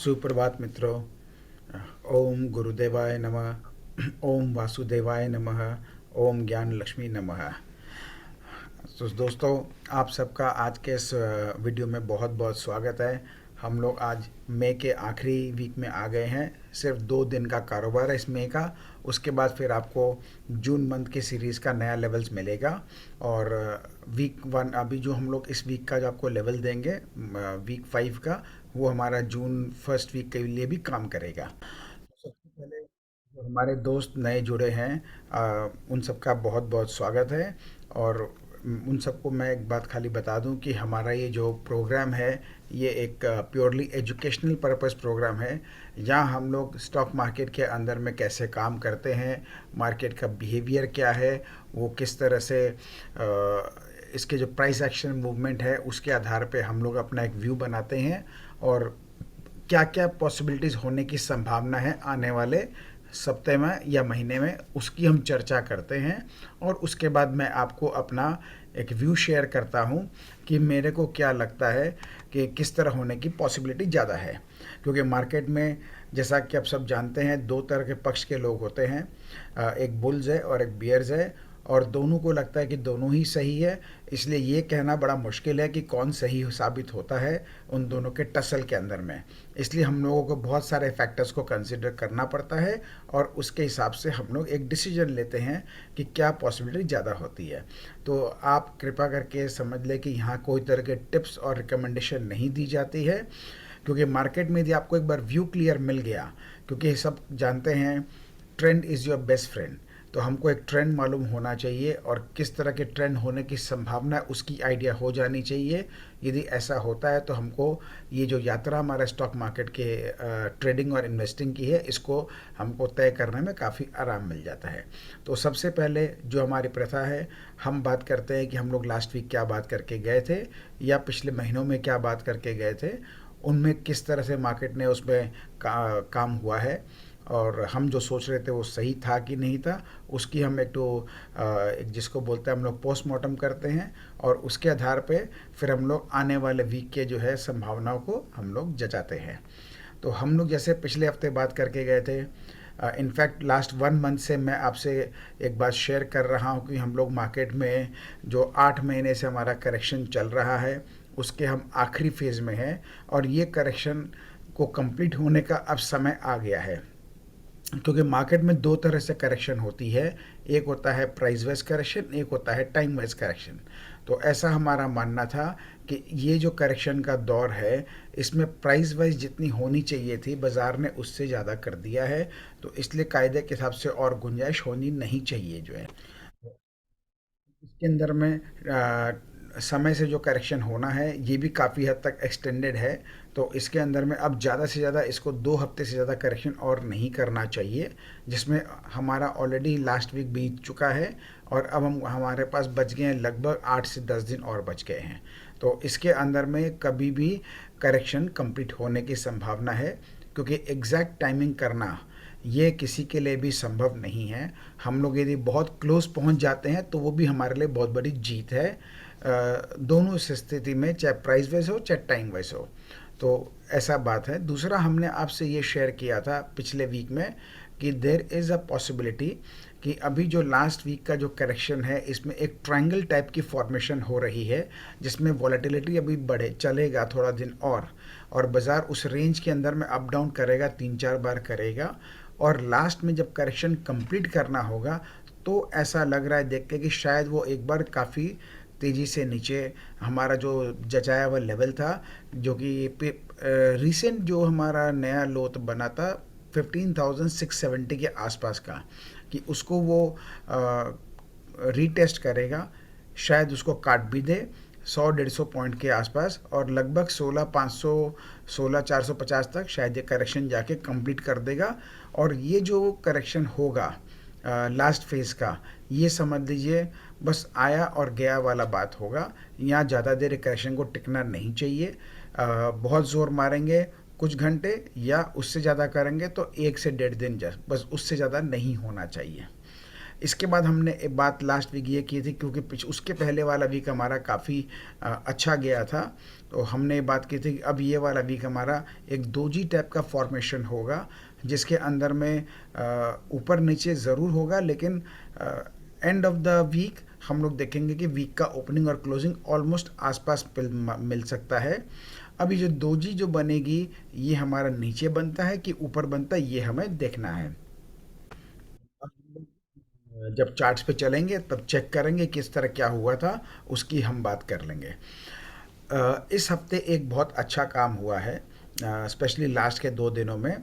सुप्रभात मित्रों। ओम गुरुदेवाय नमः। ओम वासुदेवाय नमः। ओम ज्ञान लक्ष्मी नमः। तो दोस्तों, आप सबका आज के इस वीडियो में बहुत बहुत स्वागत है। हम लोग आज मई के आखिरी वीक में आ गए हैं। सिर्फ 2 दिन का कारोबार है इस मई का। उसके बाद फिर आपको जून मंथ की सीरीज़ का नया लेवल्स मिलेगा। और वीक 1 अभी जो हम लोग इस वीक का जो आपको लेवल देंगे, वीक 5 का, वो हमारा जून फर्स्ट वीक के लिए भी काम करेगा। तो सबसे पहले जो हमारे दोस्त नए जुड़े हैं, उन सबका बहुत बहुत स्वागत है। और उन सबको मैं एक बात खाली बता दूं कि हमारा ये जो प्रोग्राम है, ये एक प्योरली एजुकेशनल पर्पस प्रोग्राम है। यहाँ हम लोग स्टॉक मार्केट के अंदर में कैसे काम करते हैं, मार्केट का बिहेवियर क्या है, वो किस तरह से इसके जो प्राइस एक्शन मूवमेंट है उसके आधार पे हम लोग अपना एक व्यू बनाते हैं। और क्या क्या पॉसिबिलिटीज़ होने की संभावना है आने वाले सप्ताह में या महीने में, उसकी हम चर्चा करते हैं। और उसके बाद मैं आपको अपना एक व्यू शेयर करता हूँ कि मेरे को क्या लगता है कि किस तरह होने की पॉसिबिलिटी ज़्यादा है। क्योंकि मार्केट में, जैसा कि आप सब जानते हैं, 2 तरह के पक्ष के लोग होते हैं। एक बुल्स है और एक बियर्स है। और दोनों को लगता है कि दोनों ही सही है। इसलिए ये कहना बड़ा मुश्किल है कि कौन सही साबित होता है उन दोनों के टसल के अंदर में। इसलिए हम लोगों को बहुत सारे फैक्टर्स को कंसिडर करना पड़ता है और उसके हिसाब से हम लोग एक डिसीजन लेते हैं कि क्या पॉसिबिलिटी ज़्यादा होती है। तो आप कृपा करके समझ लें कि यहाँ कोई तरह के टिप्स और रिकमेंडेशन नहीं दी जाती है। क्योंकि मार्केट में यदि आपको एक बार व्यू क्लियर मिल गया, क्योंकि सब जानते हैं trend is your best friend, तो हमको एक ट्रेंड मालूम होना चाहिए और किस तरह के ट्रेंड होने की संभावना है उसकी आइडिया हो जानी चाहिए। यदि ऐसा होता है तो हमको ये जो यात्रा हमारा स्टॉक मार्केट के ट्रेडिंग और इन्वेस्टिंग की है, इसको हमको तय करने में काफ़ी आराम मिल जाता है। तो सबसे पहले जो हमारी प्रथा है, हम बात करते हैं कि हम लोग लास्ट वीक क्या बात करके गए थे या पिछले महीनों में क्या बात करके गए थे, उनमें किस तरह से मार्केट ने उसमें काम हुआ है और हम जो सोच रहे थे वो सही था कि नहीं था, उसकी हम एक जिसको बोलते हैं हम लोग पोस्टमार्टम करते हैं। और उसके आधार पे फिर हम लोग आने वाले वीक के जो है संभावनाओं को हम लोग जचाते हैं। तो हम लोग जैसे पिछले हफ्ते बात करके गए थे, इनफैक्ट लास्ट 1 मंथ से मैं आपसे एक बात शेयर कर रहा हूँ कि हम लोग मार्केट में जो 8 महीने से हमारा करेक्शन चल रहा है, उसके हम आखिरी फेज़ में हैं। और ये करेक्शन को कंप्लीट होने का अब समय आ गया है। क्योंकि मार्केट में 2 तरह से करेक्शन होती है। एक होता है प्राइस वाइज करेक्शन, एक होता है टाइम वाइज करेक्शन। तो ऐसा हमारा मानना था कि ये जो करेक्शन का दौर है, इसमें प्राइस वाइज जितनी होनी चाहिए थी बाज़ार ने उससे ज़्यादा कर दिया है। तो इसलिए कायदे के हिसाब से और गुंजाइश होनी नहीं चाहिए जो है। इसके अंदर में समय से जो करेक्शन होना है ये भी काफ़ी हद तक एक्सटेंडेड है। तो इसके अंदर में अब ज़्यादा से ज़्यादा इसको 2 हफ्ते से ज़्यादा करेक्शन और नहीं करना चाहिए, जिसमें हमारा ऑलरेडी लास्ट वीक बीत चुका है। और अब हमारे पास बच गए हैं लगभग 8 से 10 दिन और बच गए हैं। तो इसके अंदर में कभी भी करेक्शन कंप्लीट होने की संभावना है। क्योंकि एग्जैक्ट टाइमिंग करना ये किसी के लिए भी संभव नहीं है। हम लोग यदि बहुत क्लोज पहुंच जाते हैं तो वो भी हमारे लिए बहुत बड़ी जीत है, दोनों स्थिति में, चाहे प्राइस वाइज हो चाहे टाइम वाइज हो। तो ऐसा बात है। दूसरा, हमने आपसे ये शेयर किया था पिछले वीक में कि देर इज़ अ पॉसिबिलिटी कि अभी जो लास्ट वीक का जो करेक्शन है, इसमें एक ट्रायंगल टाइप की फॉर्मेशन हो रही है, जिसमें वॉलेटिलिटी अभी बढ़े चलेगा थोड़ा दिन और बाज़ार उस रेंज के अंदर में अप डाउन करेगा, 3-4 बार करेगा। और लास्ट में जब करेक्शन कंप्लीट करना होगा तो ऐसा लग रहा है देख के कि शायद वो एक बार काफ़ी तेज़ी से नीचे हमारा जो जचाया हुआ लेवल था, जो कि रिसेंट जो हमारा नया लो तो बना था 15,670 के आसपास का, कि उसको वो रीटेस्ट करेगा। शायद उसको काट भी दे 100-150 पॉइंट के आसपास, और लगभग 16,500 16,450 तक शायद ये करेक्शन जाके कंप्लीट कर देगा। और ये जो करेक्शन होगा लास्ट फेज़ का, ये समझ लीजिए बस आया और गया वाला बात होगा। यहाँ ज़्यादा देर करेक्शन को टिकना नहीं चाहिए। बहुत ज़ोर मारेंगे कुछ घंटे या उससे ज़्यादा करेंगे तो 1 से 1.5 दिन, बस उससे ज़्यादा नहीं होना चाहिए। इसके बाद हमने एक बात लास्ट वीक ये की थी, क्योंकि उसके पहले वाला वीक हमारा काफ़ी अच्छा गया था, तो हमने बात की थी कि अब ये वाला वीक हमारा एक दोजी टाइप का फॉर्मेशन होगा, जिसके अंदर में ऊपर नीचे ज़रूर होगा, लेकिन एंड ऑफ द वीक हम लोग देखेंगे कि वीक का ओपनिंग और क्लोजिंग ऑलमोस्ट आसपास मिल सकता है। अभी जो दोजी जो बनेगी, ये हमारा नीचे बनता है कि ऊपर बनता है, ये हमें देखना है। जब चार्ट्स पे चलेंगे तब चेक करेंगे किस तरह क्या हुआ था, उसकी हम बात कर लेंगे। इस हफ्ते एक बहुत अच्छा काम हुआ है, स्पेशली लास्ट के 2 दिनों में।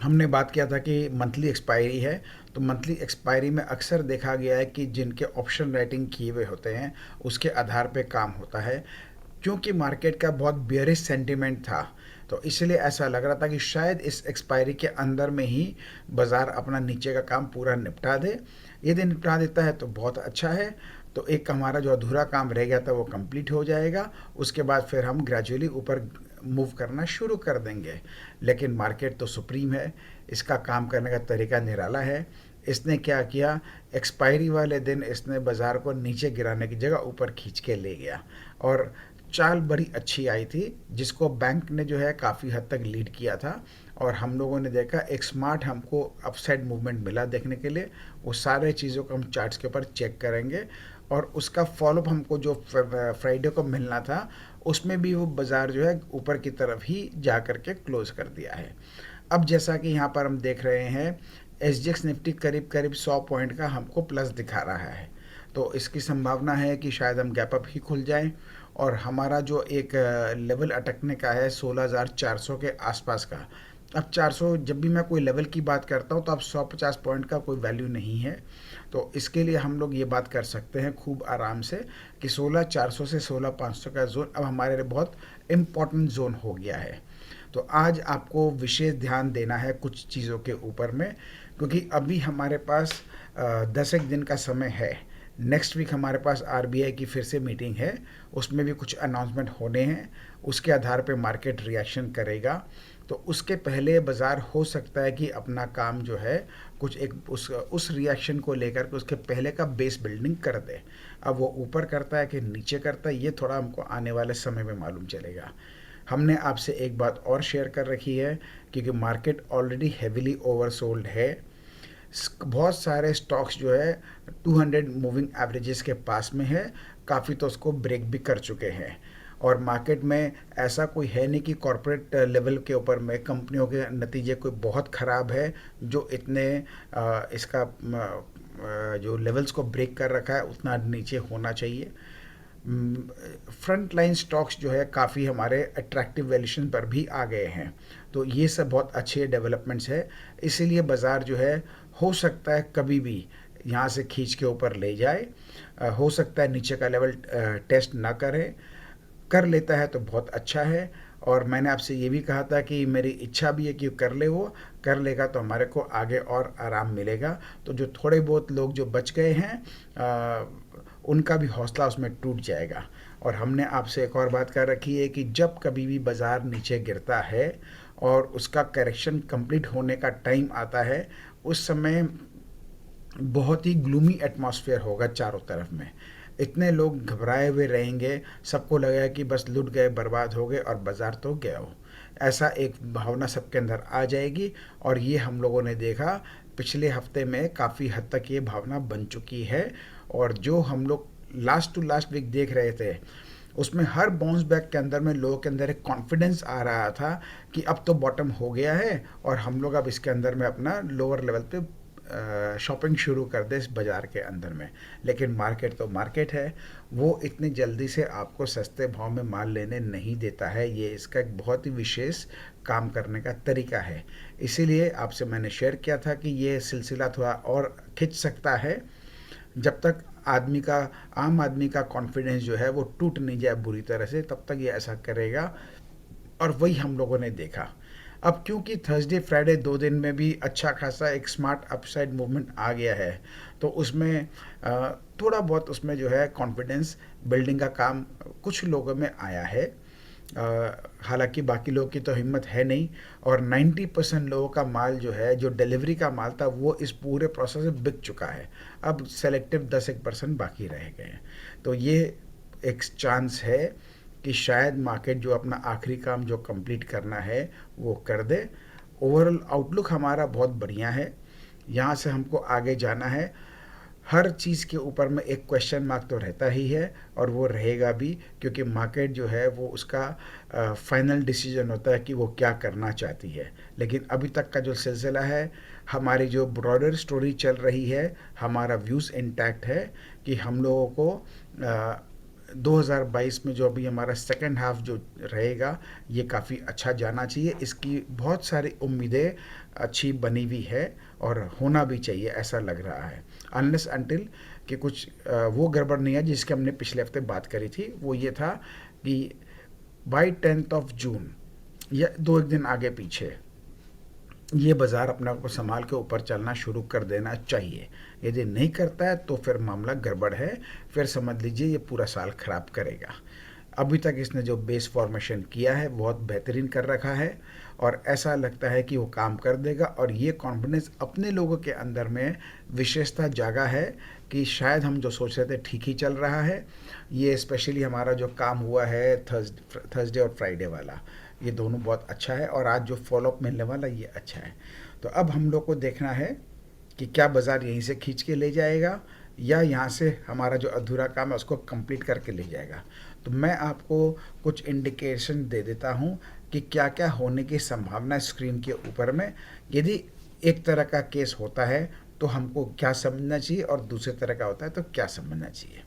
हमने बात किया था कि मंथली एक्सपायरी है, तो मंथली एक्सपायरी में अक्सर देखा गया है कि जिनके ऑप्शन राइटिंग किए हुए होते हैं उसके आधार पे काम होता है। क्योंकि मार्केट का बहुत बेयरिश सेंटिमेंट था, तो इसलिए ऐसा लग रहा था कि शायद इस एक्सपायरी के अंदर में ही बाज़ार अपना नीचे का काम पूरा निपटा दे। यदि निपटा देता है तो बहुत अच्छा है, तो एक हमारा जो अधूरा काम रह गया था वो कंप्लीट हो जाएगा। उसके बाद फिर हम ग्रेजुअली ऊपर मूव करना शुरू कर देंगे। लेकिन मार्केट तो सुप्रीम है, इसका काम करने का तरीका निराला है। इसने क्या किया, एक्सपायरी वाले दिन इसने बाज़ार को नीचे गिराने की जगह ऊपर खींच के ले गया, और चाल बड़ी अच्छी आई थी, जिसको बैंक ने जो है काफ़ी हद तक लीड किया था। और हम लोगों ने देखा एक स्मार्ट हमको अपसाइड मूवमेंट मिला देखने के लिए। वो सारे चीज़ों को हम चार्ट्स के ऊपर चेक करेंगे, और उसका फॉलोअप हमको जो फ्राइडे को मिलना था, उसमें भी वो बाज़ार जो है ऊपर की तरफ ही जा कर के क्लोज कर दिया है। अब जैसा कि यहाँ पर हम देख रहे हैं, एसजीएक्स निफ्टी करीब करीब 100 पॉइंट का हमको प्लस दिखा रहा है, तो इसकी संभावना है कि शायद हम गैप अप ही खुल जाएं, और हमारा जो एक लेवल अटकने का है 16,400 के आसपास का। अब 400, जब भी मैं कोई लेवल की बात करता हूँ तो अब 150 पॉइंट का कोई वैल्यू नहीं है, तो इसके लिए हम लोग ये बात कर सकते हैं खूब आराम से कि 16,400 से 16,500 का जोन अब हमारे लिए बहुत इम्पोर्टेंट जोन हो गया है। तो आज आपको विशेष ध्यान देना है कुछ चीज़ों के ऊपर में, क्योंकि अभी हमारे पास 10 एक दिन का समय है। नेक्स्ट वीक हमारे पास आरबीआई की फिर से मीटिंग है, उसमें भी कुछ अनाउंसमेंट होने हैं, उसके आधार पे मार्केट रिएक्शन करेगा। तो उसके पहले बाज़ार हो सकता है कि अपना काम जो है कुछ एक उस रिएक्शन को लेकर के उसके पहले का बेस बिल्डिंग कर दे। अब वो ऊपर करता है कि नीचे करता है, ये थोड़ा हमको आने वाले समय में मालूम चलेगा। हमने आपसे एक बात और शेयर कर रखी है, क्योंकि मार्केट ऑलरेडी हेविली ओवरसोल्ड है। बहुत सारे स्टॉक्स जो है 200 मूविंग एवरेजेस के पास में है, काफ़ी तो उसको ब्रेक भी कर चुके हैं। और मार्केट में ऐसा कोई है नहीं कि कॉरपोरेट लेवल के ऊपर में कंपनियों के नतीजे कोई बहुत ख़राब है जो इतने इसका जो लेवल्स को ब्रेक कर रखा है उतना नीचे होना चाहिए। फ्रंट लाइन स्टॉक्स जो है काफ़ी हमारे अट्रैक्टिव वैल्यूशन पर भी आ गए हैं, तो ये सब बहुत अच्छे डेवलपमेंट्स है। इसीलिए बाज़ार जो है हो सकता है कभी भी यहाँ से खींच के ऊपर ले जाए, हो सकता है नीचे का लेवल टेस्ट ना करे, कर लेता है तो बहुत अच्छा है। और मैंने आपसे ये भी कहा था कि मेरी इच्छा भी है कि कर ले, वो कर लेगा तो हमारे को आगे और आराम मिलेगा। तो जो थोड़े बहुत लोग जो बच गए हैं उनका भी हौसला उसमें टूट जाएगा। और हमने आपसे एक और बात कर रखी है कि जब कभी भी बाज़ार नीचे गिरता है और उसका करेक्शन कंप्लीट होने का टाइम आता है, उस समय बहुत ही ग्लूमी एटमॉस्फेयर होगा चारों तरफ में। इतने लोग घबराए हुए रहेंगे, सबको लगेगा कि बस लुट गए, बर्बाद हो गए और बाज़ार तो गया हो। ऐसा एक भावना सबके अंदर आ जाएगी, और ये हम लोगों ने देखा पिछले हफ्ते में काफ़ी हद तक ये भावना बन चुकी है। और जो हम लोग लास्ट टू लास्ट वीक देख रहे थे, उसमें हर बाउंस बैक के अंदर में लोगों के अंदर एक कॉन्फिडेंस आ रहा था कि अब तो बॉटम हो गया है और हम लोग अब इसके अंदर में अपना लोअर लेवल पे शॉपिंग शुरू कर दे इस बाज़ार के अंदर में। लेकिन मार्केट तो मार्केट है, वो इतनी जल्दी से आपको सस्ते भाव में माल लेने नहीं देता है। ये इसका एक बहुत ही विशेष काम करने का तरीका है। इसीलिए आपसे मैंने शेयर किया था कि ये सिलसिला थोड़ा और खिंच सकता है, जब तक आम आदमी का कॉन्फिडेंस जो है वो टूट नहीं जाए बुरी तरह से, तब तक ये ऐसा करेगा। और वही हम लोगों ने देखा। अब क्योंकि थर्सडे फ्राइडे 2 दिन में भी अच्छा खासा एक स्मार्ट अपसाइड मूवमेंट आ गया है, तो उसमें थोड़ा बहुत उसमें जो है कॉन्फिडेंस बिल्डिंग का काम कुछ लोगों में आया है। हालांकि बाकी लोगों की तो हिम्मत है नहीं, और 90% लोगों का माल जो है, जो डिलीवरी का माल था, वो इस पूरे प्रोसेस में बिक चुका है। अब सेलेक्टिव 10-1% बाकी रह गए हैं। तो ये एक चांस है कि शायद मार्केट जो अपना आखिरी काम जो कंप्लीट करना है वो कर दे। ओवरऑल आउटलुक हमारा बहुत बढ़िया है, यहाँ से हमको आगे जाना है। हर चीज़ के ऊपर में एक क्वेश्चन मार्क तो रहता ही है, और वो रहेगा भी, क्योंकि मार्केट जो है वो उसका फाइनल डिसीजन होता है कि वो क्या करना चाहती है। लेकिन अभी तक का जो सिलसिला है, हमारी जो ब्रॉडर स्टोरी चल रही है, हमारा व्यूज़ इंटैक्ट है कि हम लोगों को 2022 में जो अभी हमारा सेकेंड हाफ जो रहेगा, ये काफ़ी अच्छा जाना चाहिए। इसकी बहुत सारी उम्मीदें अच्छी बनी हुई है, और होना भी चाहिए, ऐसा लग रहा है। अनलेस अनटिल कि कुछ वो गड़बड़ नहीं है जिसके हमने पिछले हफ्ते बात करी थी। वो ये था कि बाई 10 जून या 2 एक दिन आगे पीछे ये बाज़ार अपने आप को संभाल के ऊपर चलना शुरू कर देना चाहिए। यदि नहीं करता है तो फिर मामला गड़बड़ है, फिर समझ लीजिए ये पूरा साल खराब करेगा। अभी तक इसने जो बेस फॉर्मेशन किया है बहुत बेहतरीन कर रखा है, और ऐसा लगता है कि वो काम कर देगा। और ये कॉन्फिडेंस अपने लोगों के अंदर में विशेषता जागा है कि शायद हम जो सोच रहे थे ठीक ही चल रहा है। ये स्पेशली हमारा जो काम हुआ है थर्सडे और फ्राइडे वाला, ये दोनों बहुत अच्छा है, और आज जो फॉलोअप मिलने वाला ये अच्छा है। तो अब हम लोग को देखना है कि क्या बाज़ार यहीं से खींच के ले जाएगा, या यहाँ से हमारा जो अधूरा काम है उसको कंप्लीट करके ले जाएगा। तो मैं आपको कुछ इंडिकेशन दे देता हूँ कि क्या क्या होने की संभावना है स्क्रीन के ऊपर में। यदि एक तरह का केस होता है तो हमको क्या समझना चाहिए, और दूसरे तरह का होता है तो क्या समझना चाहिए।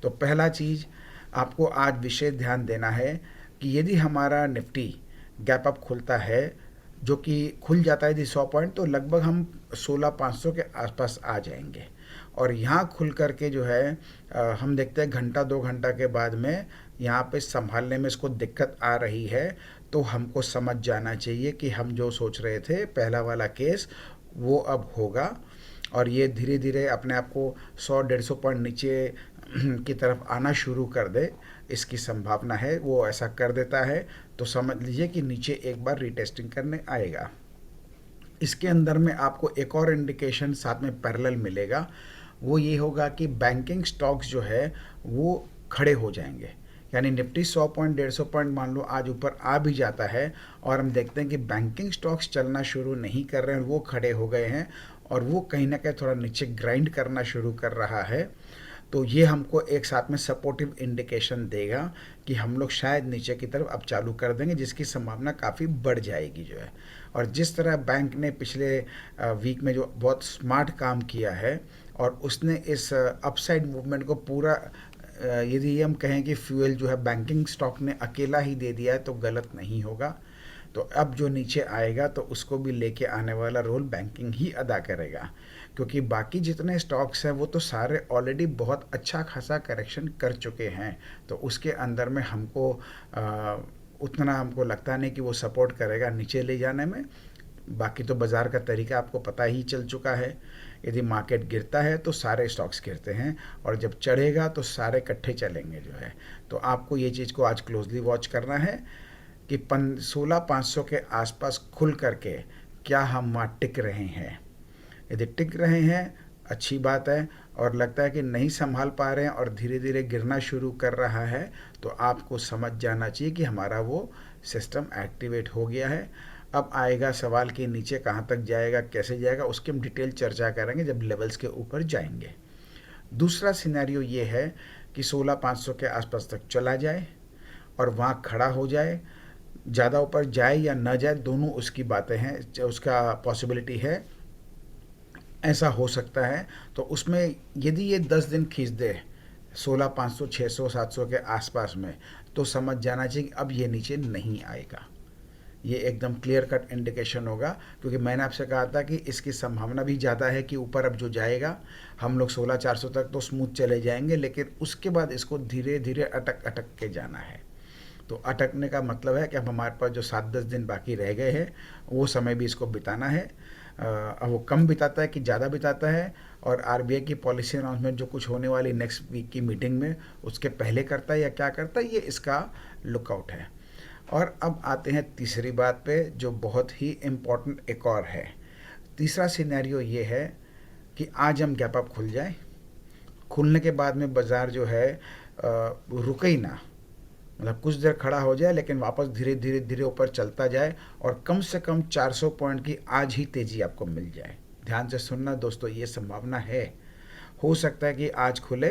तो पहला चीज़ आपको आज विशेष ध्यान देना है कि यदि हमारा निफ्टी गैप अप खुलता है, जो कि खुल जाता है यदि 100 पॉइंट, तो लगभग हम 16,500 के आसपास आ जाएंगे। और यहाँ खुल करके जो है हम देखते हैं घंटा 2 घंटा के बाद में यहाँ पे संभालने में इसको दिक्कत आ रही है, तो हमको समझ जाना चाहिए कि हम जो सोच रहे थे पहला वाला केस वो अब होगा, और ये धीरे धीरे अपने आप को 100-150 पॉइंट नीचे की तरफ आना शुरू कर दे, इसकी संभावना है। वो ऐसा कर देता है तो समझ लीजिए कि नीचे एक बार रीटेस्टिंग करने आएगा। इसके अंदर में आपको एक और इंडिकेशन साथ में पैरेलल मिलेगा, वो ये होगा कि बैंकिंग स्टॉक्स जो है वो खड़े हो जाएंगे। यानी निफ्टी 100 पॉइंट 150 पॉइंट मान लो आज ऊपर आ भी जाता है, और हम देखते हैं कि बैंकिंग स्टॉक्स चलना शुरू नहीं कर रहे हैं, वो खड़े हो गए हैं, और वो कहीं ना कहीं थोड़ा नीचे ग्राइंड करना शुरू कर रहा है। तो ये हमको एक साथ में सपोर्टिव इंडिकेशन देगा कि हम लोग शायद नीचे की तरफ अब चालू कर देंगे, जिसकी संभावना काफ़ी बढ़ जाएगी जो है। और जिस तरह बैंक ने पिछले वीक में जो बहुत स्मार्ट काम किया है, और उसने इस अपसाइड मूवमेंट को पूरा यदि हम कहें कि फ्यूल जो है बैंकिंग स्टॉक ने अकेला ही दे दिया है तो गलत नहीं होगा। तो अब जो नीचे आएगा तो उसको भी लेके आने वाला रोल बैंकिंग ही अदा करेगा, क्योंकि बाकी जितने स्टॉक्स हैं वो तो सारे ऑलरेडी बहुत अच्छा खासा करेक्शन कर चुके हैं। तो उसके अंदर में हमको उतना हमको लगता नहीं कि वो सपोर्ट करेगा नीचे ले जाने में। बाकी तो बाज़ार का तरीका आपको पता ही चल चुका है, यदि मार्केट गिरता है तो सारे स्टॉक्स गिरते हैं, और जब चढ़ेगा तो सारे इकट्ठे चलेंगे जो है। तो आपको ये चीज़ को आज क्लोजली वॉच करना है कि 16,500 के आसपास खुल करके क्या हम वहाँ टिक रहे हैं। यदि टिक रहे हैं अच्छी बात है, और लगता है कि नहीं संभाल पा रहे हैं और धीरे धीरे गिरना शुरू कर रहा है, तो आपको समझ जाना चाहिए कि हमारा वो सिस्टम एक्टिवेट हो गया है। अब आएगा सवाल कि नीचे कहाँ तक जाएगा, कैसे जाएगा, उसकी हम डिटेल चर्चा करेंगे जब लेवल्स के ऊपर जाएंगे। दूसरा सिनेरियो ये है कि 16,500 के आसपास तक चला जाए और वहाँ खड़ा हो जाए। ज़्यादा ऊपर जाए या न जाए दोनों उसकी बातें हैं, उसका पॉसिबिलिटी है, ऐसा हो सकता है। तो उसमें यदि ये 10 दिन खींच दे 16,500 600 700 के आसपास में, तो समझ जाना चाहिए कि अब ये नीचे नहीं आएगा। ये एकदम क्लियर कट इंडिकेशन होगा, क्योंकि मैंने आपसे कहा था कि इसकी संभावना भी ज़्यादा है कि ऊपर अब जो जाएगा हम लोग 16,400 तक तो स्मूथ चले जाएंगे, लेकिन उसके बाद इसको धीरे धीरे अटक अटक के जाना है। तो अटकने का मतलब है कि अब हमारे पास जो 7-10 दिन बाकी रह गए हैं वो समय भी इसको बिताना है। अब वो कम बिताता है कि ज़्यादा बिताता है, और आरबीआई की पॉलिसी अनाउंसमेंट जो कुछ होने वाली नेक्स्ट वीक की मीटिंग में उसके पहले करता है या क्या करता है, ये इसका लुकआउट है। और अब आते हैं तीसरी बात पे, जो बहुत ही इम्पोर्टेंट एक और है। तीसरा सिनेरियो ये है कि आज हम गैप अप खुल जाए, खुलने के बाद में बाज़ार जो है रुके ही ना, मतलब कुछ देर खड़ा हो जाए लेकिन वापस धीरे धीरे धीरे ऊपर चलता जाए और कम से कम 400 पॉइंट की आज ही तेज़ी आपको मिल जाए। ध्यान से सुनना दोस्तों, ये संभावना है। हो सकता है कि आज खुले,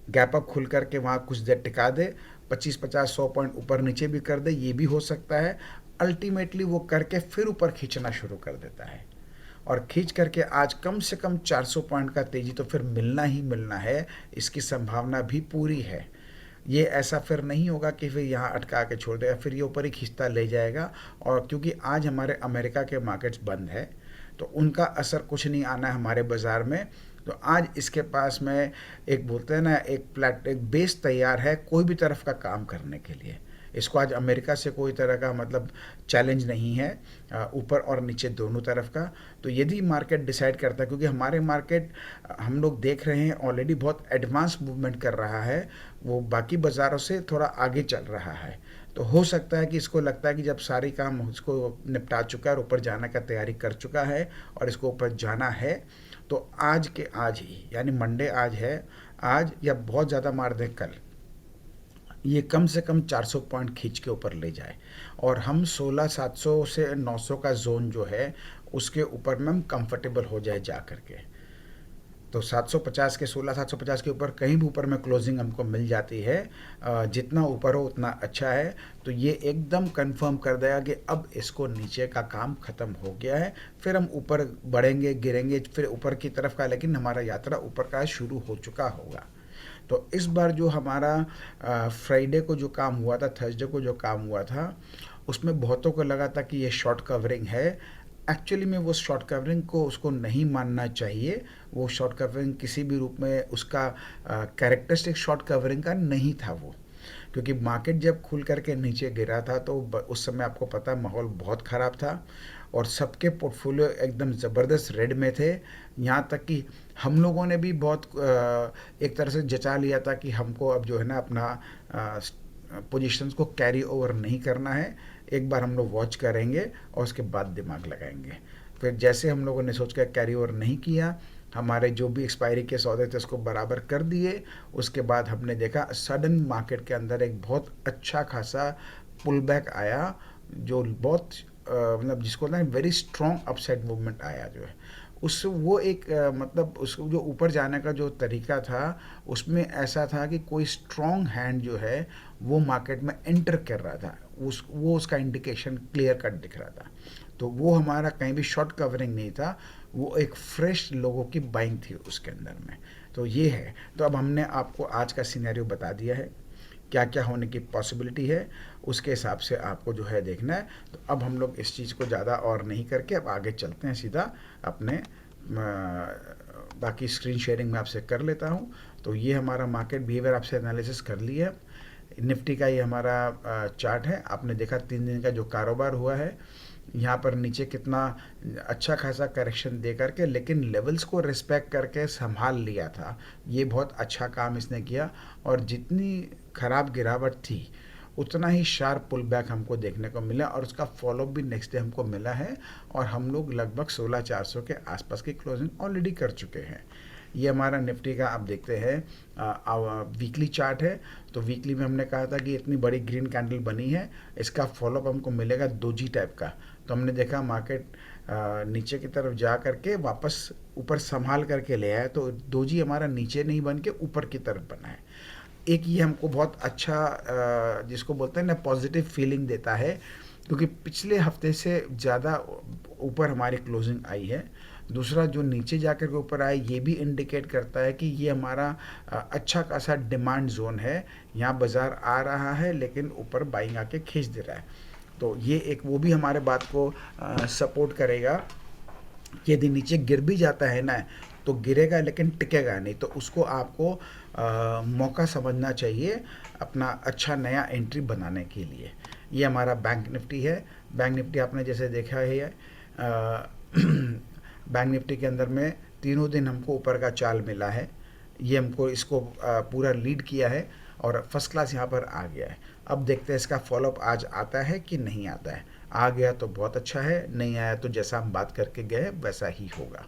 गैप अप खुल करके वहाँ कुछ देर टिका दे, 25-50-100 पॉइंट ऊपर नीचे भी कर दे, ये भी हो सकता है। अल्टीमेटली वो करके फिर ऊपर खींचना शुरू कर देता है, और खींच करके आज कम से कम 400 पॉइंट का तेज़ी तो फिर मिलना ही मिलना है, इसकी संभावना भी पूरी है। ये ऐसा फिर नहीं होगा कि फिर यहाँ अटका के छोड़ देगा, फिर ये ऊपर ही खींचता ले जाएगा। और क्योंकि आज हमारे अमेरिका के मार्केट्स बंद है, तो उनका असर कुछ नहीं आना है हमारे बाज़ार में। तो आज इसके पास में एक बोलते हैं ना, एक बेस तैयार है कोई भी तरफ का काम करने के लिए। इसको आज अमेरिका से कोई तरह का मतलब चैलेंज नहीं है, ऊपर और नीचे दोनों तरफ का। तो यदि मार्केट डिसाइड करता है, क्योंकि हमारे मार्केट हम लोग देख रहे हैं ऑलरेडी बहुत एडवांस मूवमेंट कर रहा है, वो बाकी बाज़ारों से थोड़ा आगे चल रहा है। तो हो सकता है कि इसको लगता है कि जब सारी काम उसको निपटा चुका है और ऊपर जाने का तैयारी कर चुका है और इसको ऊपर जाना है, तो आज के आज ही, यानी मंडे आज है, आज या बहुत ज़्यादा मार दें कल, ये कम से कम 400 पॉइंट खींच के ऊपर ले जाए और हम 16,700 से 900 का जोन जो है उसके ऊपर में हम कंफर्टेबल हो जाए जा करके। तो 750 के 16,750 के ऊपर कहीं भी ऊपर में क्लोजिंग हमको मिल जाती है, जितना ऊपर हो उतना अच्छा है। तो ये एकदम कंफर्म कर देगा कि अब इसको नीचे का काम ख़त्म हो गया है, फिर हम ऊपर बढ़ेंगे, गिरेंगे फिर ऊपर की तरफ का, लेकिन हमारा यात्रा ऊपर का शुरू हो चुका होगा। तो इस बार जो हमारा फ्राइडे को जो काम हुआ था, थर्सडे को जो काम हुआ था, उसमें बहुतों को लगा था कि ये शॉर्ट कवरिंग है। एक्चुअली में वो शॉर्ट कवरिंग को उसको नहीं मानना चाहिए। वो शॉर्ट कवरिंग किसी भी रूप में उसका कैरेक्टरिस्टिक शॉर्ट कवरिंग का नहीं था वो, क्योंकि मार्केट जब खुल करके नीचे गिरा था तो उस समय आपको पता माहौल बहुत ख़राब था और सबके पोर्टफोलियो एकदम ज़बरदस्त रेड में थे। यहाँ तक कि हम लोगों ने भी बहुत एक तरह से जचा लिया था कि हमको अब जो है ना अपना पोजीशंस को कैरी ओवर नहीं करना है, एक बार हम लोग वॉच करेंगे और उसके बाद दिमाग लगाएंगे। फिर जैसे हम लोगों ने सोच कर कैरी ओवर नहीं किया, हमारे जो भी एक्सपायरी के सौदे थे उसको बराबर कर दिए। उसके बाद हमने देखा सडन मार्केट के अंदर एक बहुत अच्छा खासा पुल बैक आया, जो बहुत मतलब जिसको ना वेरी स्ट्रॉन्ग अपसाइड मूवमेंट आया जो है उस वो एक मतलब उसको जो ऊपर जाने का जो तरीका था उसमें ऐसा था कि कोई स्ट्रॉन्ग हैंड जो है वो मार्केट में एंटर कर रहा था, उसका इंडिकेशन क्लियर कट दिख रहा था। तो वो हमारा कहीं भी शॉर्ट कवरिंग नहीं था, वो एक फ्रेश लोगों की बाइंग थी उसके अंदर में। तो ये है। तो अब हमने आपको आज का सिनेरियो बता दिया है, क्या क्या होने की पॉसिबिलिटी है, उसके हिसाब से आपको जो है देखना है। तो अब हम लोग इस चीज़ को ज़्यादा और नहीं करके अब आगे चलते हैं सीधा अपने बाकी स्क्रीन शेयरिंग में आपसे कर लेता हूँ। तो ये हमारा मार्केट बिहेवियर आपसे एनालिसिस कर लिया। निफ्टी का ये हमारा चार्ट है, आपने देखा 3 दिन का जो कारोबार हुआ है, यहाँ पर नीचे कितना अच्छा खासा करेक्शन दे करके लेकिन लेवल्स को रिस्पेक्ट करके संभाल लिया था। ये बहुत अच्छा काम इसने किया और जितनी ख़राब गिरावट थी उतना ही शार्प पुल बैक हमको देखने को मिला और उसका फॉलोअप भी नेक्स्ट डे हमको मिला है और हम लोग लगभग 16,400 के आसपास की क्लोजिंग ऑलरेडी कर चुके हैं। ये हमारा निफ्टी का आप देखते हैं वीकली चार्ट है। तो वीकली में हमने कहा था कि इतनी बड़ी ग्रीन कैंडल बनी है, इसका फॉलोअप हमको मिलेगा दोजी टाइप का। तो हमने देखा मार्केट नीचे की तरफ जा करके वापस ऊपर संभाल करके ले आया, तो दोजी हमारा नीचे नहीं बन के ऊपर की तरफ बना है। एक ये हमको बहुत अच्छा जिसको बोलते हैं ना पॉजिटिव फीलिंग देता है, क्योंकि पिछले हफ्ते से ज़्यादा ऊपर हमारी क्लोजिंग आई है। दूसरा जो नीचे जाकर के ऊपर आए ये भी इंडिकेट करता है कि ये हमारा अच्छा खासा डिमांड जोन है, यहाँ बाज़ार आ रहा है लेकिन ऊपर बाइंग आके खींच दे रहा है। तो ये एक वो भी हमारे बात को सपोर्ट करेगा। यदि नीचे गिर भी जाता है ना तो गिरेगा लेकिन टिकेगा नहीं, तो उसको आपको मौका समझना चाहिए अपना अच्छा नया एंट्री बनाने के लिए। ये हमारा बैंक निफ्टी है। बैंक निफ्टी आपने जैसे देखा है बैंक निफ्टी के अंदर में तीनों दिन हमको ऊपर का चाल मिला है, ये हमको इसको पूरा लीड किया है और फर्स्ट क्लास यहाँ पर आ गया है। अब देखते हैं इसका फॉलोअप आज आता है कि नहीं आता है। आ गया तो बहुत अच्छा है, नहीं आया तो जैसा हम बात करके गए वैसा ही होगा।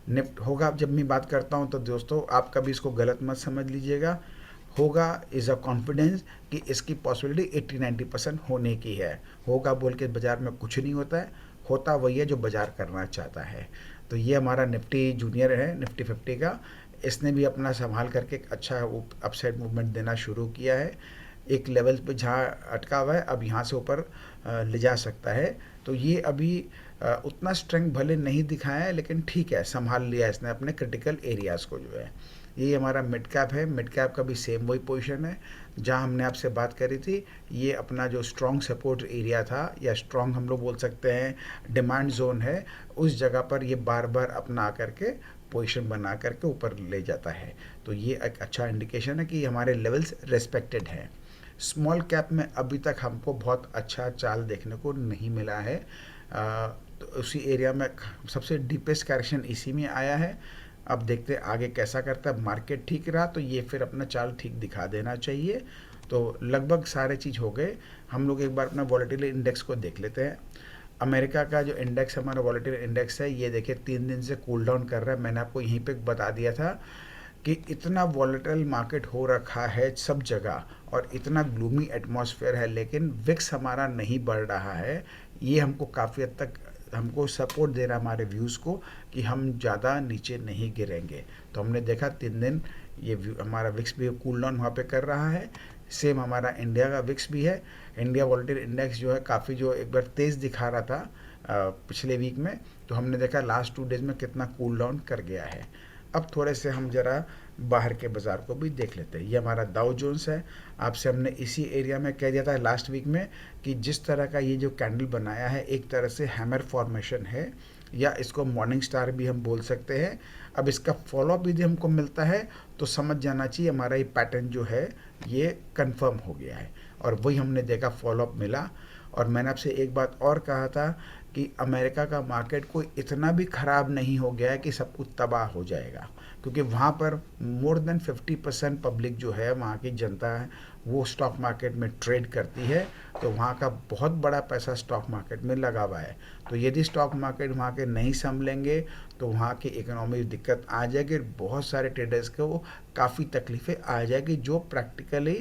निफ्ट होगा, जब मैं बात करता हूँ तो दोस्तों आप कभी इसको गलत मत समझ लीजिएगा। होगा इज़ अ कॉन्फिडेंस कि इसकी पॉसिबिलिटी 80-90% होने की है। होगा बोल के बाज़ार में कुछ नहीं होता है, होता वही है जो बाज़ार करना चाहता है। तो ये हमारा निफ्टी जूनियर है, निफ्टी 50 का। इसने भी अपना संभाल करके एक अच्छा अपसाइड मूवमेंट देना शुरू किया है। एक लेवल पे जहाँ अटका हुआ है अब यहाँ से ऊपर ले जा सकता है। तो ये अभी उतना स्ट्रेंथ भले नहीं दिखाया है, लेकिन ठीक है, संभाल लिया इसने अपने क्रिटिकल एरियाज़ को जो है। ये हमारा मिड कैप है, मिड कैप का भी सेम वही पोजीशन है जहाँ हमने आपसे बात करी थी। ये अपना जो स्ट्रॉन्ग सपोर्ट एरिया था या स्ट्रॉन्ग हम लोग बोल सकते हैं डिमांड जोन है, उस जगह पर ये बार बार अपना आकर के पोजीशन बना करके ऊपर ले जाता है। तो ये एक अच्छा इंडिकेशन है कि हमारे लेवल्स रेस्पेक्टेड हैं। स्मॉल कैप में अभी तक हमको बहुत अच्छा चाल देखने को नहीं मिला है। तो उसी एरिया में सबसे डीपेस्ट करेक्शन इसी में आया है। अब देखते हैं आगे कैसा करता है। मार्केट ठीक रहा तो ये फिर अपना चाल ठीक दिखा देना चाहिए। तो लगभग सारे चीज़ हो गए। हम लोग एक बार अपना वॉलेटिलिटी इंडेक्स को देख लेते हैं। अमेरिका का जो इंडेक्स हमारा वॉलेटिलिटी इंडेक्स है, ये देखिए 3 दिन से कूल डाउन कर रहा है। मैंने आपको यहीं पे बता दिया था कि इतना वॉलेटाइल मार्केट हो रखा है सब जगह और इतना ग्लूमी एटमॉस्फेयर है, लेकिन विक्स हमारा नहीं बढ़ रहा है। ये हमको काफ़ी हद तक हमको सपोर्ट दे रहा है हमारे व्यूज़ को कि हम ज़्यादा नीचे नहीं गिरेंगे। तो हमने देखा 3 दिन ये हमारा विक्स भी कूल डाउन वहाँ पे कर रहा है। सेम हमारा इंडिया का विक्स भी है। इंडिया वॉलेटिलिटी इंडेक्स जो है काफ़ी जो एक बार तेज़ दिखा रहा था पिछले वीक में, तो हमने देखा लास्ट 2 डेज में कितना कूल डाउन कर गया है। अब थोड़े से हम ज़रा बाहर के बाज़ार को भी देख लेते हैं। ये हमारा डाउ जोन्स है। आपसे हमने इसी एरिया में कह दिया था लास्ट वीक में कि जिस तरह का ये जो कैंडल बनाया है एक तरह से हैमर फॉर्मेशन है, या इसको मॉर्निंग स्टार भी हम बोल सकते हैं। अब इसका फॉलोअप भी हमको मिलता है तो समझ जाना चाहिए हमारा ये पैटर्न जो है ये कंफर्म हो गया है, और वही हमने देखा फॉलोअप मिला। और मैंने आपसे एक बात और कहा था कि अमेरिका का मार्केट कोई इतना भी ख़राब नहीं हो गया है कि सब कुछ तबाह हो जाएगा, क्योंकि वहाँ पर मोर देन 50% पब्लिक जो है वहाँ की जनता है वो स्टॉक मार्केट में ट्रेड करती है। तो वहाँ का बहुत बड़ा पैसा स्टॉक मार्केट में लगा हुआ है। तो यदि स्टॉक मार्केट वहाँ के नहीं संभलेंगे तो वहाँ की इकोनॉमी में दिक्कत आ जाएगी। बहुत सारे ट्रेडर्स को काफ़ी तकलीफ़ें आ जाएगी, जो प्रैक्टिकली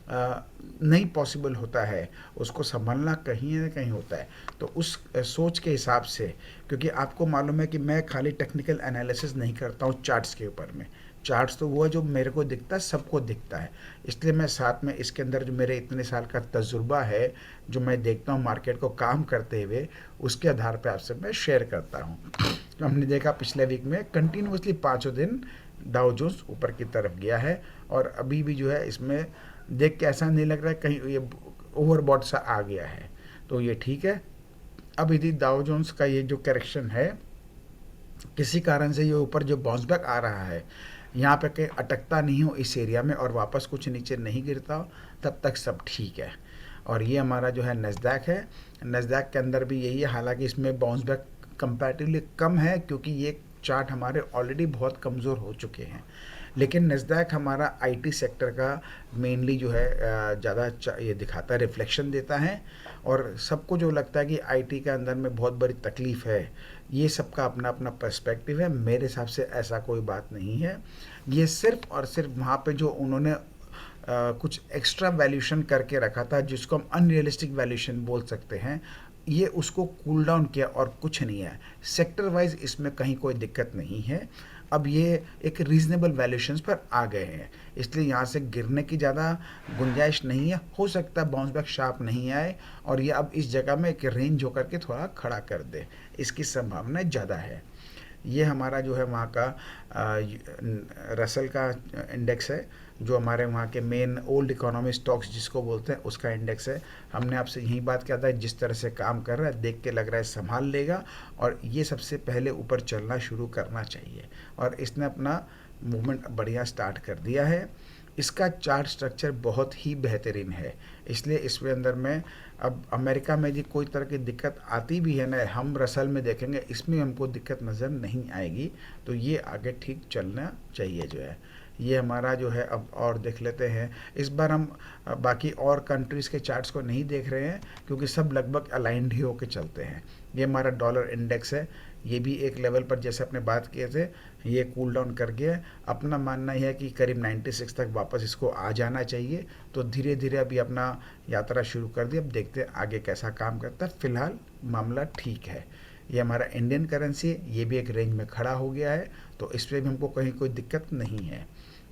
नहीं पॉसिबल होता है, उसको संभलना कहीं ना कहीं होता है। तो उस सोच के हिसाब से, क्योंकि आपको मालूम है कि मैं खाली टेक्निकल एनालिसिस नहीं करता हूँ चार्ट्स के ऊपर में। चार्ट्स तो वो है जो मेरे को दिखता है, सबको दिखता है। इसलिए मैं साथ में इसके अंदर जो मेरे इतने साल का तजुर्बा है, जो मैं देखता हूँ मार्केट को काम करते हुए, उसके आधार पर आपसे मैं शेयर करता हूँ। तो हमने देखा पिछले वीक में कंटिन्यूसली 5 दिन डाउ जोन्स ऊपर की तरफ गया है, और अभी भी जो है इसमें देख के ऐसा नहीं लग रहा है कहीं ये ओवरबॉट सा आ गया है। तो ये ठीक है। अब यदि डाउ जोन्स का ये जो करेक्शन है किसी कारण से ये ऊपर जो बाउंस बैक आ रहा है, यहाँ पे कहीं अटकता नहीं हो इस एरिया में और वापस कुछ नीचे नहीं गिरता हो, तब तक सब ठीक है। और ये हमारा जो है नस्डैक है। नस्डैक के अंदर भी यही है, हालांकि इसमें बाउंस बैक कंपैरेटिवली कम है क्योंकि ये चार्ट हमारे ऑलरेडी बहुत कमज़ोर हो चुके हैं। लेकिन नस्डैक हमारा आईटी सेक्टर का मेनली जो है ज़्यादा ये दिखाता है, रिफ्लेक्शन देता है। और सबको जो लगता है कि आईटी के अंदर में बहुत बड़ी तकलीफ़ है, ये सबका अपना अपना पर्सपेक्टिव है। मेरे हिसाब से ऐसा कोई बात नहीं है। ये सिर्फ और सिर्फ वहाँ पे जो उन्होंने कुछ एक्स्ट्रा वैल्यूशन करके रखा था, जिसको हम अनरियलिस्टिक वैल्यूशन बोल सकते हैं, ये उसको कूल डाउन किया और कुछ नहीं है। सेक्टर वाइज इसमें कहीं कोई दिक्कत नहीं है। अब ये एक रीज़नेबल वैल्यूशंस पर आ गए हैं, इसलिए यहाँ से गिरने की ज़्यादा गुंजाइश नहीं है। हो सकता है बाउंस बैक शार्प नहीं आए और ये अब इस जगह में एक रेंज होकर के थोड़ा खड़ा कर दे, इसकी संभावना ज़्यादा है। ये हमारा जो है वहाँ का रसल का इंडेक्स है, जो हमारे वहाँ के मेन ओल्ड इकोनॉमी स्टॉक्स जिसको बोलते हैं उसका इंडेक्स है। हमने आपसे यही बात किया था, जिस तरह से काम कर रहा है देख के लग रहा है संभाल लेगा, और ये सबसे पहले ऊपर चलना शुरू करना चाहिए, और इसने अपना मूवमेंट बढ़िया स्टार्ट कर दिया है। इसका चार्ट स्ट्रक्चर बहुत ही बेहतरीन है, इसलिए इसके अंदर में अब अमेरिका में यदि कोई तरह की दिक्कत आती भी है ना, हम रसल में देखेंगे इसमें हमको दिक्कत नज़र नहीं आएगी। तो ये आगे ठीक चलना चाहिए जो है। ये हमारा जो है अब और देख लेते हैं। इस बार हम बाकी और कंट्रीज़ के चार्ट्स को नहीं देख रहे हैं क्योंकि सब लगभग अलाइंड ही होकर चलते हैं। ये हमारा डॉलर इंडेक्स है, ये भी एक लेवल पर जैसे अपने बात किए थे ये कूल डाउन कर गया है। अपना मानना यह है कि करीब 96 तक वापस इसको आ जाना चाहिए। तो धीरे धीरे अभी अपना यात्रा शुरू कर दी, अब देखते हैं आगे कैसा काम करता है। फिलहाल मामला ठीक है। ये हमारा इंडियन करेंसी है, ये भी एक रेंज में खड़ा हो गया है, तो इस पर भी हमको कहीं कोई दिक्कत नहीं है।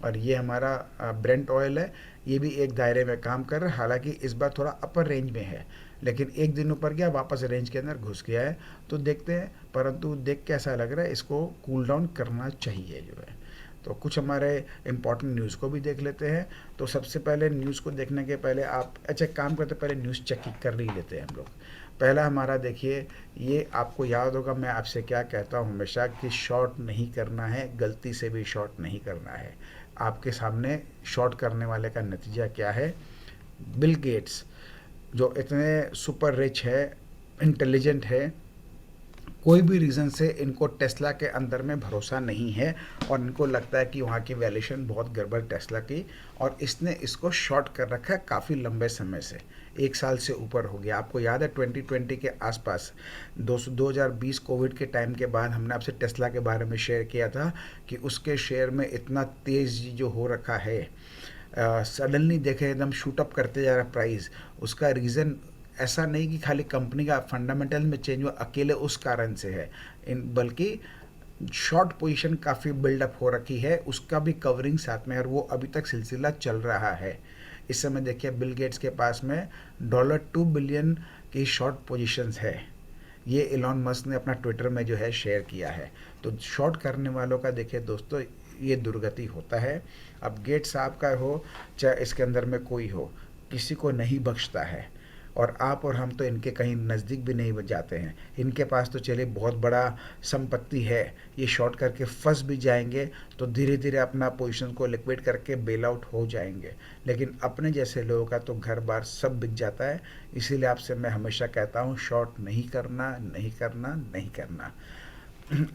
और ये हमारा ब्रेंट ऑयल है, ये भी एक दायरे में काम कर रहा है, हालांकि इस बार थोड़ा अपर रेंज में है, लेकिन एक दिन ऊपर गया वापस रेंज के अंदर घुस गया है। तो देखते हैं, परंतु देख के ऐसा लग रहा है इसको कूल डाउन करना चाहिए जो है। तो कुछ हमारे इम्पॉर्टेंट न्यूज़ को भी देख लेते हैं। तो सबसे पहले न्यूज़ को देखने के पहले आप अच्छा काम करते पहले न्यूज़ चेक कर ही लेते हैं हम लोग। पहला हमारा देखिए, ये आपको याद होगा मैं आपसे क्या कहता हूँ हमेशा कि शॉर्ट नहीं करना है, गलती से भी शॉर्ट नहीं करना है। आपके सामने शॉर्ट करने वाले का नतीजा क्या है। बिल गेट्स जो इतने सुपर रिच है, इंटेलिजेंट है, कोई भी रीज़न से इनको टेस्ला के अंदर में भरोसा नहीं है और इनको लगता है कि वहाँ की वैल्यूएशन बहुत गड़बड़ टेस्ला की, और इसने इसको शॉर्ट कर रखा है काफ़ी लंबे समय से, 1 साल से ऊपर हो गया। आपको याद है 2020 के आसपास 2020 कोविड के टाइम के बाद हमने आपसे टेस्ला के बारे में शेयर किया था कि उसके शेयर में इतना तेज़ जो हो रखा है, सडनली देखे एकदम शूटअप करते जा रहा प्राइस। उसका रीज़न ऐसा नहीं कि खाली कंपनी का फंडामेंटल में चेंज हुआ अकेले उस कारण से है, बल्कि शॉर्ट पोजीशन काफ़ी बिल्डअप हो रखी है, उसका भी कवरिंग साथ में, और वो अभी तक सिलसिला चल रहा है। इस समय देखिए बिल गेट्स के पास में $2 बिलियन की शॉर्ट पोजीशंस है। ये एलॉन मस्क ने अपना ट्विटर में जो है शेयर किया है। तो शॉर्ट करने वालों का देखिए दोस्तों ये दुर्गति होता है। अब गेट्स साहब का हो चाहे इसके अंदर में कोई हो, किसी को नहीं बख्शता है, और आप और हम तो इनके कहीं नज़दीक भी नहीं जाते हैं। इनके पास तो चलिए बहुत बड़ा संपत्ति है, ये शॉर्ट करके फंस भी जाएंगे तो धीरे धीरे अपना पोजीशन को लिक्विड करके बेल आउट हो जाएंगे, लेकिन अपने जैसे लोगों का तो घर बार सब बिक जाता है। इसीलिए आपसे मैं हमेशा कहता हूँ शॉर्ट नहीं करना, नहीं करना, नहीं करना।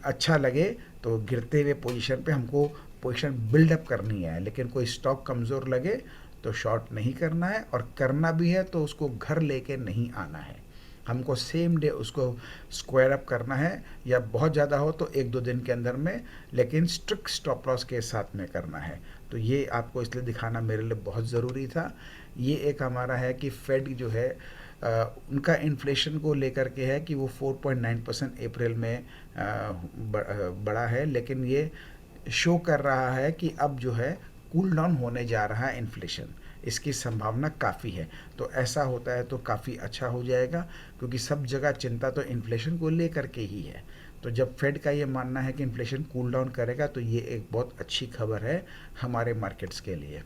अच्छा लगे तो गिरते हुए पोजीशन पे हमको पोजीशन बिल्डअप करनी है, लेकिन कोई स्टॉक कमज़ोर लगे तो शॉर्ट नहीं करना है, और करना भी है तो उसको घर लेके नहीं आना है। हमको सेम डे उसको स्क्वायर अप करना है, या बहुत ज़्यादा हो तो 1-2 दिन के अंदर में, लेकिन स्ट्रिक्ट स्टॉप लॉस के साथ में करना है। तो ये आपको इसलिए दिखाना मेरे लिए बहुत ज़रूरी था। ये एक हमारा है कि फेड जो है उनका इन्फ्लेशन को लेकर के है कि वो 4.9% अप्रैल में बढ़ा है, लेकिन ये शो कर रहा है कि अब जो है कूल डाउन होने जा रहा है इन्फ्लेशन, इसकी संभावना काफ़ी है। तो ऐसा होता है तो काफ़ी अच्छा हो जाएगा, क्योंकि सब जगह चिंता तो इन्फ्लेशन को लेकर के ही है। तो जब फेड का ये मानना है कि इन्फ्लेशन कूल डाउन करेगा तो ये एक बहुत अच्छी खबर है हमारे मार्केट्स के लिए।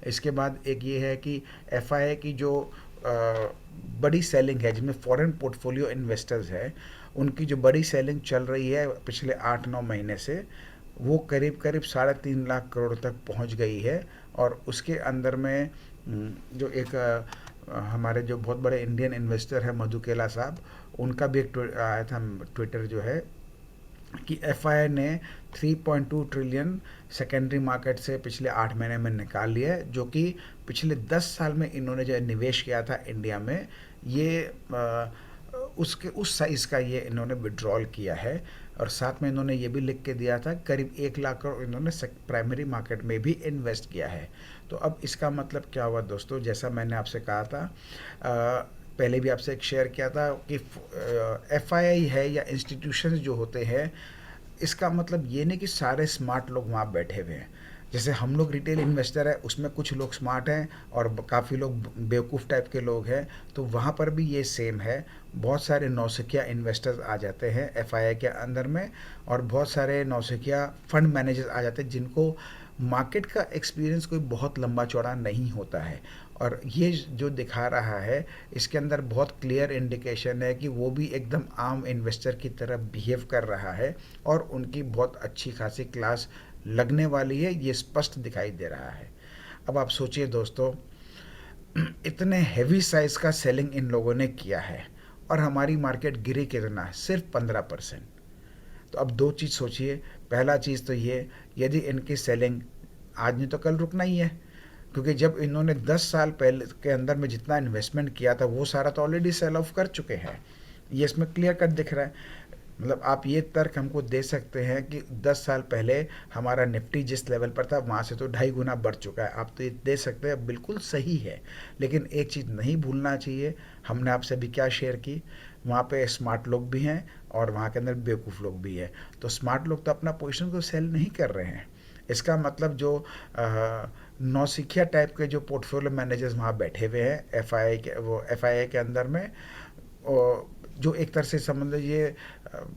इसके बाद एक ये है कि एफआईआई की जो बड़ी सेलिंग है, जिसमें फॉरेन पोर्टफोलियो इन्वेस्टर्स है, उनकी जो बड़ी सेलिंग चल रही है पिछले 8-9 महीने से, वो करीब करीब 3.5 लाख करोड़ तक पहुंच गई है। और उसके अंदर में जो एक हमारे जो बहुत बड़े इंडियन इन्वेस्टर है मधुकेला साहब, उनका भी एक आया था ट्विटर जो है कि एफआईआई ने 3.2 ट्रिलियन सेकेंडरी मार्केट से पिछले 8 महीने में निकाल लिया है, जो कि पिछले 10 साल में इन्होंने जो निवेश किया था इंडिया में, ये उसके उस साइज़ का ये इन्होंने विड्रॉल किया है। और साथ में इन्होंने ये भी लिख के दिया था करीब 1 लाख करोड़ इन्होंने प्राइमरी मार्केट में भी इन्वेस्ट किया है। तो अब इसका मतलब क्या हुआ दोस्तों, जैसा मैंने आपसे कहा था पहले भी आपसे एक शेयर किया था कि एफआईआई है या इंस्टीट्यूशंस जो होते हैं, इसका मतलब ये नहीं कि सारे स्मार्ट लोग वहाँ बैठे हुए हैं। जैसे हम लोग रिटेल इन्वेस्टर है, उसमें कुछ लोग स्मार्ट हैं और काफ़ी लोग बेवकूफ़ टाइप के लोग हैं, तो वहाँ पर भी ये सेम है। बहुत सारे नौसिखिया इन्वेस्टर्स आ जाते हैं एफआईआई के अंदर में, और बहुत सारे नौसिखिया फंड मैनेजर्स आ जाते हैं जिनको मार्केट का एक्सपीरियंस कोई बहुत लंबा चौड़ा नहीं होता है। और ये जो दिखा रहा है इसके अंदर बहुत क्लियर इंडिकेशन है कि वो भी एकदम आम इन्वेस्टर की तरह बिहेव कर रहा है, और उनकी बहुत अच्छी खासी क्लास लगने वाली है, ये स्पष्ट दिखाई दे रहा है। अब आप सोचिए दोस्तों, इतने हैवी साइज का सेलिंग इन लोगों ने किया है और हमारी मार्केट गिरी कितना है, सिर्फ 15%। तो अब दो चीज़ सोचिए, पहला चीज़ तो ये, यदि इनकी सेलिंग आज नहीं तो कल रुकना ही है, क्योंकि जब इन्होंने 10 साल पहले के अंदर में जितना इन्वेस्टमेंट किया था वो सारा तो ऑलरेडी सेल ऑफ कर चुके हैं। ये इसमें क्लियर कट दिख रहा है। मतलब आप ये तर्क हमको दे सकते हैं कि 10 साल पहले हमारा निफ्टी जिस लेवल पर था वहाँ से तो 2.5 गुना बढ़ चुका है। आप तो ये दे सकते हैं, बिल्कुल सही है। लेकिन एक चीज़ नहीं भूलना चाहिए, हमने आपसे भी क्या शेयर की, वहाँ पे स्मार्ट लोग भी हैं और वहाँ के अंदर बेवकूफ़ लोग भी हैं। तो स्मार्ट लोग तो अपना पोजीशन को सेल नहीं कर रहे हैं। इसका मतलब जो नौसिखिया टाइप के जो पोर्टफोलियो मैनेजर्स वहाँ बैठे हुए हैं एफआईआई के, वो एफआईआई के अंदर में, जो एक तरह से समझ लीजिए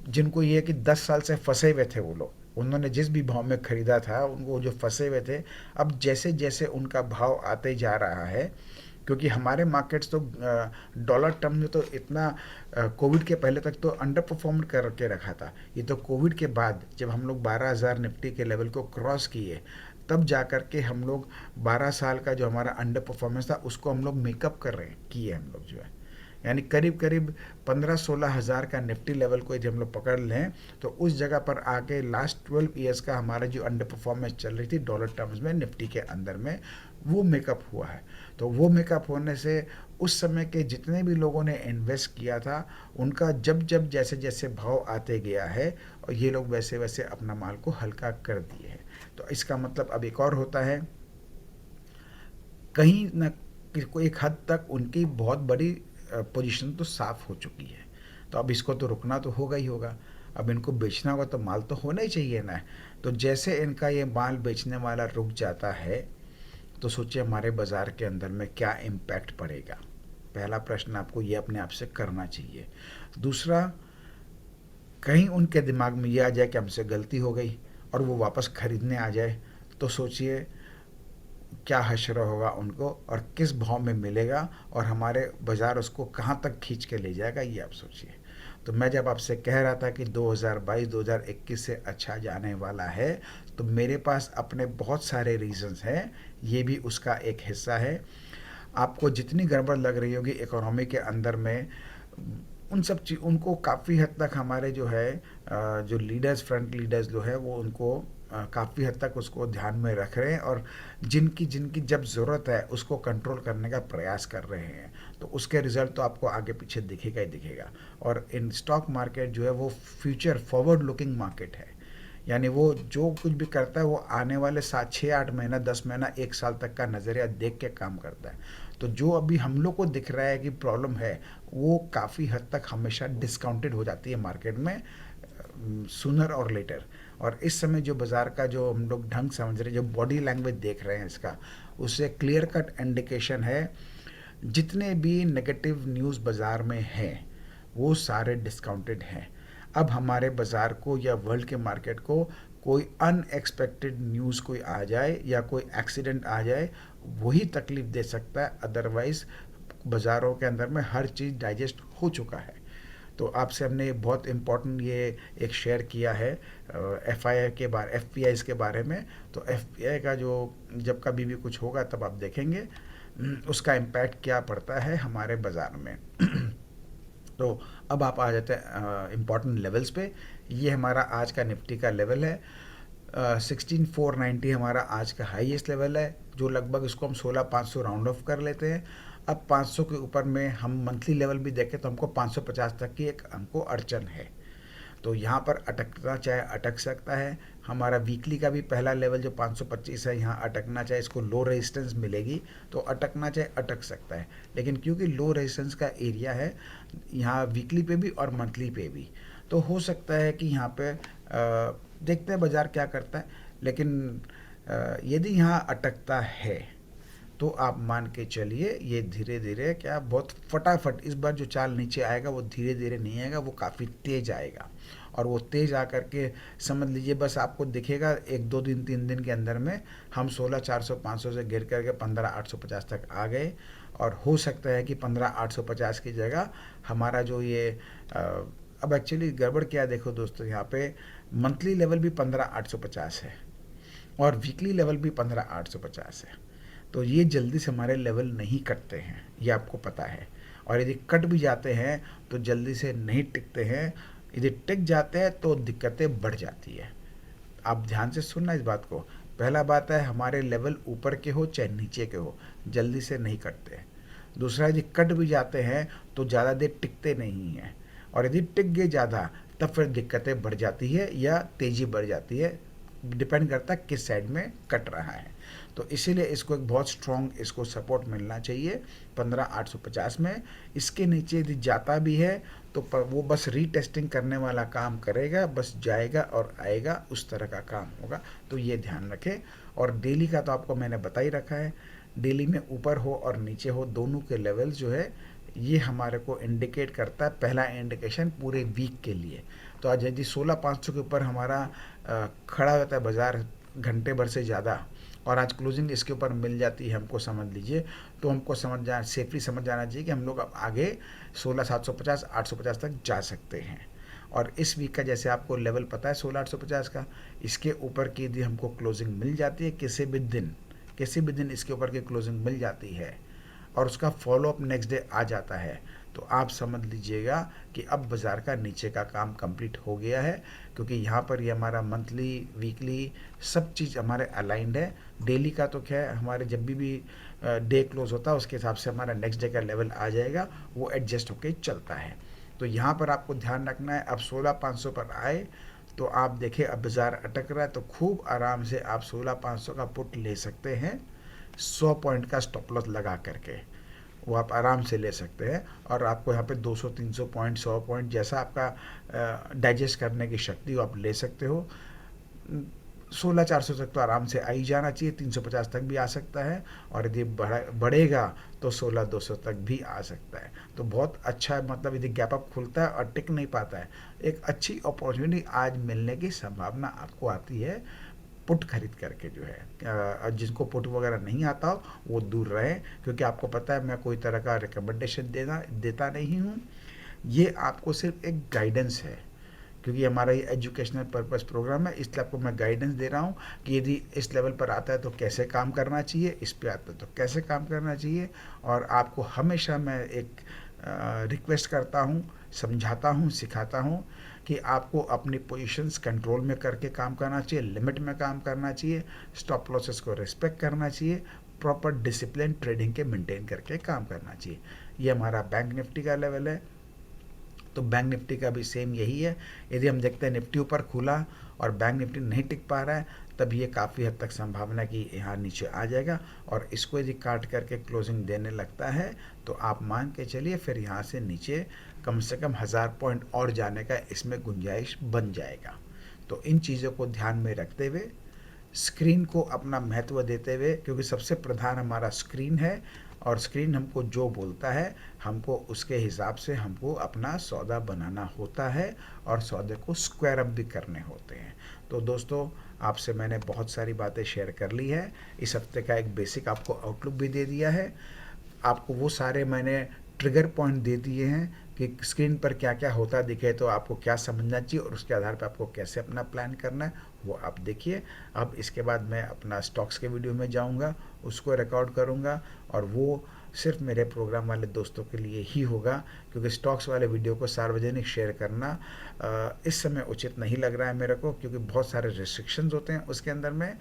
जिनको ये कि 10 साल से फंसे हुए थे वो लोग, उन्होंने जिस भी भाव में ख़रीदा था उनको जो फंसे हुए थे, अब जैसे जैसे उनका भाव आते जा रहा है, क्योंकि हमारे मार्केट्स तो डॉलर टर्म में तो इतना कोविड के पहले तक तो अंडर परफॉर्म करके रखा था। ये तो कोविड के बाद जब हम लोग 12,000 निफ्टी के लेवल को क्रॉस किए, तब जा कर के हम लोग 12 साल का जो हमारा अंडर परफॉर्मेंस था उसको हम लोग मेकअप कर रहे हैं, किए हम लोग जो है। यानी करीब करीब 15-16 हज़ार का निफ्टी लेवल को यदि हम लोग पकड़ लें तो उस जगह पर आके लास्ट 12 ईयर्स का हमारा जो अंडर परफॉर्मेंस चल रही थी डॉलर टर्म्स में निफ्टी के अंदर में, वो मेकअप हुआ है। तो वो मेकअप होने से उस समय के जितने भी लोगों ने इन्वेस्ट किया था उनका जब जब जैसे जैसे भाव आते गया है, और ये लोग वैसे वैसे अपना माल को हल्का कर दिए हैं। तो इसका मतलब अब एक और होता है, कहीं ना कोई एक हद तक उनकी बहुत बड़ी पोजीशन तो साफ हो चुकी है। तो अब इसको तो रुकना तो होगा ही होगा। अब इनको बेचना होगा तो माल तो होना ही चाहिए ना। तो जैसे इनका ये माल बेचने वाला रुक जाता है तो सोचिए हमारे बाज़ार के अंदर में क्या इम्पैक्ट पड़ेगा। पहला प्रश्न आपको ये अपने आप से करना चाहिए। दूसरा, कहीं उनके दिमाग में ये आ जाए कि हमसे गलती हो गई और वो वापस खरीदने आ जाए, तो सोचिए क्या हश्र होगा उनको और किस भाव में मिलेगा और हमारे बाज़ार उसको कहाँ तक खींच के ले जाएगा, ये आप सोचिए। तो मैं जब आपसे कह रहा था कि 2022-2021 से अच्छा जाने वाला है, तो मेरे पास अपने बहुत सारे रीजंस हैं, ये भी उसका एक हिस्सा है। आपको जितनी गड़बड़ लग रही होगी इकोनॉमी के अंदर में, उन सब चीज उनको काफ़ी हद तक हमारे जो है जो लीडर्स, फ्रंट लीडर्स जो है वो उनको काफ़ी हद तक उसको ध्यान में रख रहे हैं और जिनकी जिनकी जब ज़रूरत है उसको कंट्रोल करने का प्रयास कर रहे हैं। तो उसके रिजल्ट तो आपको आगे पीछे दिखेगा ही दिखेगा। और इन स्टॉक मार्केट जो है वो फ्यूचर फॉरवर्ड लुकिंग मार्केट है। यानी वो जो कुछ भी करता है वो आने वाले 7-6-8 महीना, 10 महीना, 1 साल तक का नज़रिया देख के काम करता है। तो जो अभी हम लोग को दिख रहा है कि प्रॉब्लम है, वो काफ़ी हद तक हमेशा डिस्काउंटेड हो जाती है मार्केट में, सूनर और लेटर। और इस समय जो बाज़ार का जो हम लोग ढंग समझ रहे हैं, जो बॉडी लैंग्वेज देख रहे हैं इसका, उससे क्लियर कट इंडिकेशन है जितने भी नेगेटिव न्यूज़ बाज़ार में हैं वो सारे डिस्काउंटेड हैं। अब हमारे बाज़ार को या वर्ल्ड के मार्केट को कोई अनएक्सपेक्टेड न्यूज़ कोई आ जाए या कोई एक्सीडेंट आ जाए, वही तकलीफ़ दे सकता है। अदरवाइज़ बाज़ारों के अंदर में हर चीज़ डाइजेस्ट हो चुका है। तो आपसे हमने बहुत इम्पोर्टेंट ये एक शेयर किया है एफआईआई के बारे, एफपीआईज़ के बारे में। तो एफपीआई का जो जब कभी भी कुछ होगा तब आप देखेंगे उसका इम्पैक्ट क्या पड़ता है हमारे बाज़ार में। तो अब आप आ जाते हैं इम्पॉर्टेंट लेवल्स पे। ये हमारा आज का निफ्टी का लेवल है 16,490 हमारा आज का हाईएस्ट लेवल है, जो लगभग इसको हम 16,500 राउंड ऑफ कर लेते हैं। अब 500 के ऊपर में हम मंथली लेवल भी देखें तो हमको 550 तक की एक हमको अड़चन है। तो यहाँ पर अटकना चाहे अटक सकता है। हमारा वीकली का भी पहला लेवल जो 525 है, यहाँ अटकना चाहे इसको लो रेजिस्टेंस मिलेगी तो अटकना चाहे अटक सकता है। लेकिन क्योंकि लो रेजिस्टेंस का एरिया है यहाँ वीकली पे भी और मंथली पे भी, तो हो सकता है कि यहाँ पे देखते हैं बाज़ार क्या करता है। लेकिन यदि यहाँ अटकता है तो आप मान के चलिए ये धीरे धीरे क्या बहुत फटाफट इस बार जो चाल नीचे आएगा वो धीरे धीरे नहीं आएगा, वो काफ़ी तेज आएगा। और वो तेज आकर के समझ लीजिए बस आपको दिखेगा 1-2 दिन 3 दिन के अंदर में हम 16,400-500 से गिर करके 15,850 तक आ गए। और हो सकता है कि 15,850 की जगह हमारा जो ये अब एक्चुअली गड़बड़ क्या देखो दोस्तों, यहाँ पे मंथली लेवल भी 15,850 है और वीकली लेवल भी 15,850 है। तो ये जल्दी से हमारे लेवल नहीं कटते हैं, ये आपको पता है। और यदि कट भी जाते हैं तो जल्दी से नहीं टिकते हैं। यदि टिक जाते हैं तो दिक्कतें बढ़ जाती है। आप ध्यान से सुनना इस बात को। पहला बात है हमारे लेवल ऊपर के हो चाहे नीचे के हो, जल्दी से नहीं कटते। दूसरा, यदि कट भी जाते हैं तो ज़्यादा देर टिकते नहीं हैं, और यदि टिक गए ज़्यादा तब फिर दिक्कतें बढ़ जाती है या तेज़ी बढ़ जाती है, डिपेंड करता है किस साइड में कट रहा है। तो इसीलिए इसको एक बहुत स्ट्रॉन्ग इसको सपोर्ट मिलना चाहिए 15,850 में। इसके नीचे यदि जाता भी है तो वो बस रीटेस्टिंग करने वाला काम करेगा, बस जाएगा और आएगा, उस तरह का काम होगा। तो ये ध्यान रखें। और डेली का तो आपको मैंने बता ही रखा है, डेली में ऊपर हो और नीचे हो दोनों के लेवल जो है ये हमारे को इंडिकेट करता है, पहला इंडिकेशन पूरे वीक के लिए। तो आज यदि 16,500 के ऊपर हमारा खड़ा होता है बाज़ार घंटे भर से ज़्यादा, और आज क्लोजिंग इसके ऊपर मिल जाती है हमको, समझ लीजिए, तो हमको सेफली समझ जाना चाहिए कि हम लोग अब आगे 16,750 850 तक जा सकते हैं। और इस वीक का जैसे आपको लेवल पता है 16,850 का, इसके ऊपर की यदि हमको क्लोजिंग मिल जाती है किसी भी दिन इसके ऊपर की क्लोजिंग मिल जाती है और उसका फॉलोअप नेक्स्ट डे आ जाता है, तो आप समझ लीजिएगा कि अब बाज़ार का नीचे का काम कंप्लीट हो गया है, क्योंकि यहाँ पर ये हमारा मंथली वीकली सब चीज़ हमारे अलाइंड है। डेली का तो क्या है, हमारे जब भी डे क्लोज होता है उसके हिसाब से हमारा नेक्स्ट डे का लेवल आ जाएगा, वो एडजस्ट होके चलता है। तो यहाँ पर आपको ध्यान रखना है, अब 16,500 पर आए तो आप देखें अब बाज़ार अटक रहा है तो खूब आराम से आप 16,500 का पुट ले सकते हैं, 100 पॉइंट का स्टॉप लॉस लगा करके वो आप आराम से ले सकते हैं। और आपको यहाँ पे 200 300 पॉइंट 100 पॉइंट जैसा आपका डाइजेस्ट करने की शक्ति वो आप ले सकते हो। 16,400 तक तो आराम से आ ही जाना चाहिए, 350 तक भी आ सकता है, और यदि बढ़ेगा तो 16,200 तक भी आ सकता है। तो बहुत अच्छा है, मतलब यदि गैप अप खुलता है और टिक नहीं पाता है, एक अच्छी अपॉर्चुनिटी आज मिलने की संभावना आपको आती है पुट खरीद करके जो है। जिनको पुट वगैरह नहीं आता हो वो दूर रहे, क्योंकि आपको पता है मैं कोई तरह का रिकमेंडेशन देता नहीं हूँ, ये आपको सिर्फ एक गाइडेंस है, क्योंकि हमारा ये एजुकेशनल पर्पस प्रोग्राम है, इसलिए आपको मैं गाइडेंस दे रहा हूँ कि यदि इस लेवल पर आता है तो कैसे काम करना चाहिए, इस पे आता है तो कैसे काम करना चाहिए। और आपको हमेशा मैं एक रिक्वेस्ट करता हूँ, समझाता हूँ, सिखाता हूँ कि आपको अपनी पोजीशंस कंट्रोल में करके काम करना चाहिए, लिमिट में काम करना चाहिए, स्टॉप लॉसेस को रिस्पेक्ट करना चाहिए, प्रॉपर डिसिप्लिन ट्रेडिंग के मेंटेन करके काम करना चाहिए। ये हमारा बैंक निफ्टी का लेवल है, तो बैंक निफ्टी का भी सेम यही है। यदि हम देखते हैं निफ्टी ऊपर खुला और बैंक निफ्टी नहीं टिक पा रहा है, तब ये काफ़ी हद तक संभावना कि यहाँ नीचे आ जाएगा, और इसको यदि काट करके क्लोजिंग देने लगता है तो आप मान के चलिए फिर यहाँ से नीचे कम से कम 1000 पॉइंट और जाने का इसमें गुंजाइश बन जाएगा। तो इन चीज़ों को ध्यान में रखते हुए, स्क्रीन को अपना महत्व देते हुए, क्योंकि सबसे प्रधान हमारा स्क्रीन है, और स्क्रीन हमको जो बोलता है हमको उसके हिसाब से हमको अपना सौदा बनाना होता है, और सौदे को स्क्वायर अप भी करने होते हैं। तो दोस्तों, आपसे मैंने बहुत सारी बातें शेयर कर ली है, इस हफ्ते का एक बेसिक आपको आउटलुक भी दे दिया है, आपको वो सारे मैंने ट्रिगर पॉइंट दे दिए हैं कि स्क्रीन पर क्या क्या होता दिखे तो आपको क्या समझना चाहिए और उसके आधार पर आपको कैसे अपना प्लान करना है, वो आप देखिए। अब इसके बाद मैं अपना स्टॉक्स के वीडियो में जाऊंगा, उसको रिकॉर्ड करूंगा, और वो सिर्फ मेरे प्रोग्राम वाले दोस्तों के लिए ही होगा, क्योंकि स्टॉक्स वाले वीडियो को सार्वजनिक शेयर करना इस समय उचित नहीं लग रहा है मेरे को, क्योंकि बहुत सारे रिस्ट्रिक्शंस होते हैं उसके अंदर में।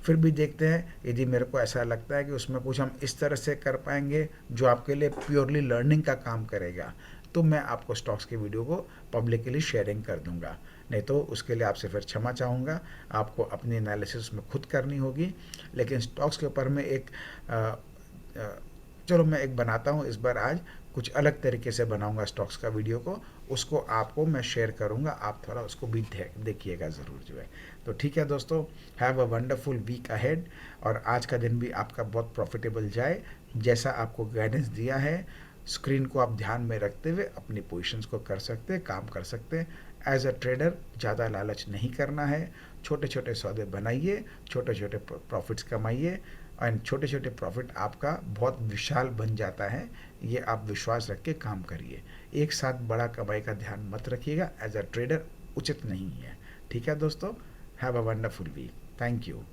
फिर भी देखते हैं, यदि मेरे को ऐसा लगता है कि उसमें कुछ हम इस तरह से कर पाएंगे जो आपके लिए प्योरली लर्निंग का काम करेगा, तो मैं आपको स्टॉक्स के वीडियो को पब्लिकली शेयरिंग कर दूंगा। नहीं तो उसके लिए आपसे फिर क्षमा चाहूँगा, आपको अपनी एनालिसिस में खुद करनी होगी। लेकिन स्टॉक्स के ऊपर में एक चलो मैं एक बनाता हूँ, इस बार आज कुछ अलग तरीके से बनाऊंगा स्टॉक्स का वीडियो को, उसको आपको मैं शेयर करूंगा, आप थोड़ा उसको भी देखिएगा ज़रूर जो है। तो ठीक है दोस्तों, have a wonderful week ahead, और आज का दिन भी आपका बहुत प्रॉफिटेबल जाए। जैसा आपको गाइडेंस दिया है, स्क्रीन को आप ध्यान में रखते हुए अपनी पोजीशंस को कर सकते हैं, काम कर सकते हैं। एज अ ट्रेडर ज़्यादा लालच नहीं करना है, छोटे छोटे सौदे बनाइए, छोटे छोटे प्रॉफिट्स कमाइए, एंड छोटे छोटे प्रॉफिट आपका बहुत विशाल बन जाता है, ये आप विश्वास रख के काम करिए। एक साथ बड़ा कमाई का ध्यान मत रखिएगा, एज अ ट्रेडर उचित नहीं है। ठीक है दोस्तों, have a wonderful week, thank you.